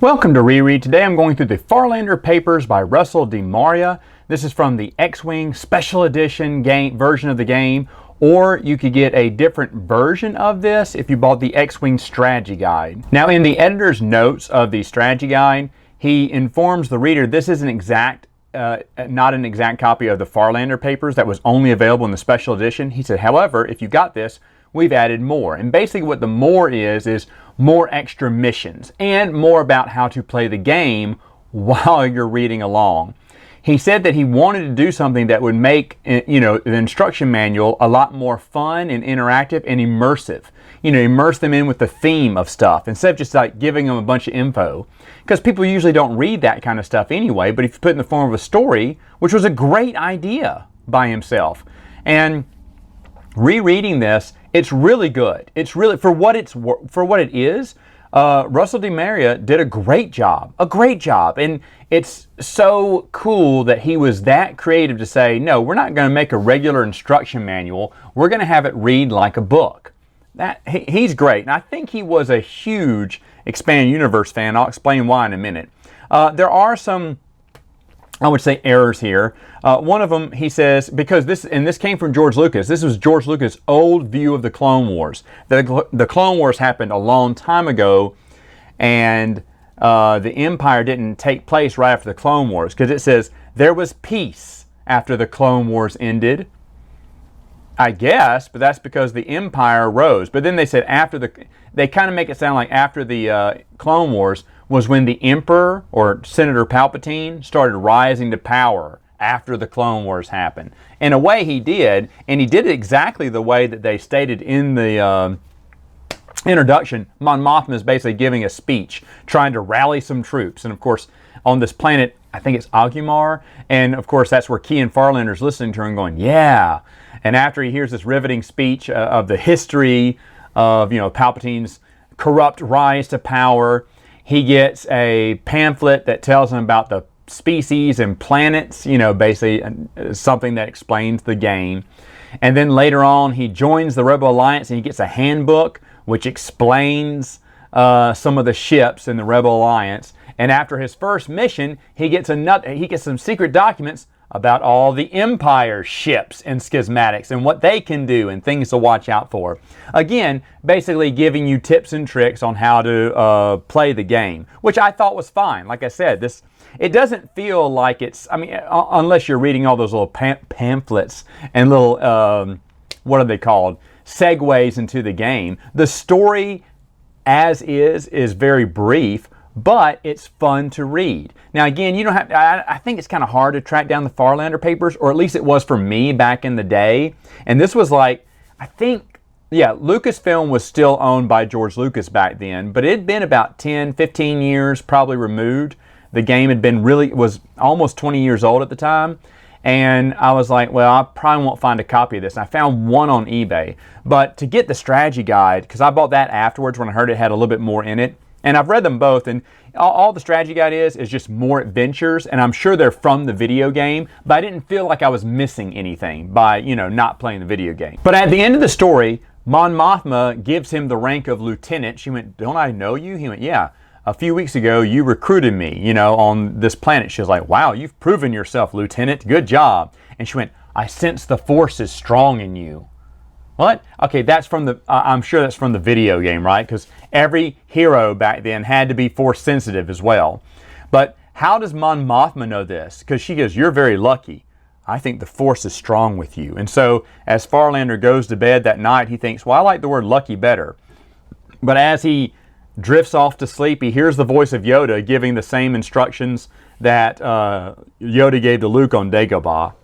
Welcome to Reread. Today I'm going through the Farlander papers by Russell DeMaria. This is from the X-Wing Special Edition version of the game, or you could get a different version of this if you bought the X-Wing Strategy Guide. Now, in the editor's notes of the Strategy Guide, he informs the reader this is not an exact copy of the Farlander papers that was only available in the Special Edition. He said, however, if you got this, we've added more. And basically what the more is more extra missions and more about how to play the game while you're reading along. He said that he wanted to do something that would make, the instruction manual a lot more fun and interactive and immersive. Immerse them in with the theme of stuff instead of just like giving them a bunch of info. Because people usually don't read that kind of stuff anyway, but if you put it in the form of a story, which was a great idea by himself. And rereading this, it's really good. It's really, for what it is, Russell DeMaria did a great job. And it's so cool that he was that creative to say, no, we're not going to make a regular instruction manual. We're going to have it read like a book. He's great. And I think he was a huge Expanded Universe fan. I'll explain why in a minute. There are some, I would say, errors here. One of them, he says, because this came from George Lucas. This was George Lucas' old view of the Clone Wars. The Clone Wars happened a long time ago, and the Empire didn't take place right after the Clone Wars, because it says there was peace after the Clone Wars ended. I guess, but that's because the Empire rose. But then they said they kind of make it sound like after the Clone Wars was when the Emperor or Senator Palpatine started rising to power after the Clone Wars happened. In a way he did, and he did it exactly the way that they stated in the introduction. Mon Mothma is basically giving a speech, trying to rally some troops. And of course, on this planet, I think it's Agumar, and of course that's where Kean Farlander's listening to her and going, yeah. And after he hears this riveting speech of the history of, Palpatine's corrupt rise to power, he gets a pamphlet that tells him about the species and planets, basically something that explains the game. And then later on, he joins the Rebel Alliance and he gets a handbook which explains some of the ships in the Rebel Alliance. And after his first mission, he gets some secret documents about all the Empire ships and schismatics and what they can do and things to watch out for. Again, basically giving you tips and tricks on how to play the game, which I thought was fine. Like I said, it doesn't feel like it's, unless you're reading all those little pamphlets and little, what are they called? Segues into the game. The story as is very brief, but it's fun to read. Now again, you don't have, I think it's kind of hard to track down the Farlander papers, or at least it was for me back in the day. And this was like, Lucasfilm was still owned by George Lucas back then, but it had been about 10, 15 years probably removed. The game was almost 20 years old at the time. And I was like, well, I probably won't find a copy of this. And I found one on eBay. But to get the strategy guide, because I bought that afterwards when I heard it had a little bit more in it, and I've read them both, and all the strategy guide is just more adventures, and I'm sure they're from the video game, but I didn't feel like I was missing anything by, not playing the video game. But at the end of the story, Mon Mothma gives him the rank of lieutenant. She went, don't I know you? He went, yeah. A few weeks ago, you recruited me, on this planet. She was like, wow, you've proven yourself, Lieutenant. Good job. And she went, I sense the Force is strong in you. What? Okay, that's from the, I'm sure that's from the video game, right? Because every hero back then had to be Force sensitive as well. But how does Mon Mothma know this? Because she goes, you're very lucky. I think the Force is strong with you. And so as Farlander goes to bed that night, he thinks, well, I like the word lucky better. But as he drifts off to sleep, he hears the voice of Yoda giving the same instructions that Yoda gave to Luke on Dagobah.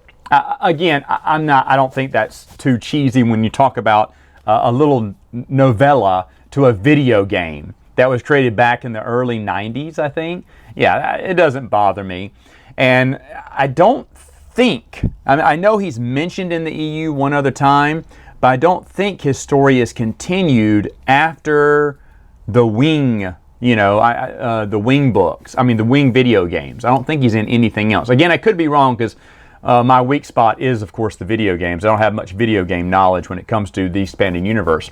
Again, I don't think that's too cheesy when you talk about a little novella to a video game that was created back in the early 90s, I think. Yeah, it doesn't bother me. And I don't think, I know he's mentioned in the EU one other time, but I don't think his story is continued after the Wing, the Wing books. The Wing video games. I don't think he's in anything else. Again, I could be wrong because my weak spot is, of course, the video games. I don't have much video game knowledge when it comes to the Expanding Universe.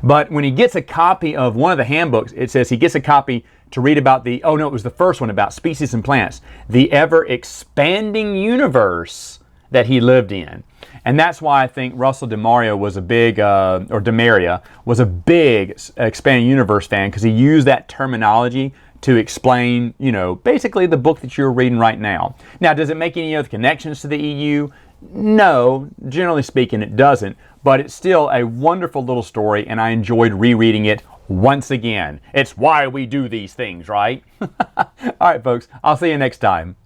But when he gets a copy of one of the handbooks, it says he gets a copy to read about the, oh no, it was the first one about species and plants, the ever-expanding universe that he lived in. And that's why I think Russell DeMaria was a big, or DeMaria, was a big expanding universe fan, because he used that terminology to explain, you know, basically the book that you're reading right now. Now, does it make any other connections to the EU? No, generally speaking, it doesn't. But it's still a wonderful little story, and I enjoyed rereading it once again. It's why we do these things, right? All right, folks, I'll see you next time.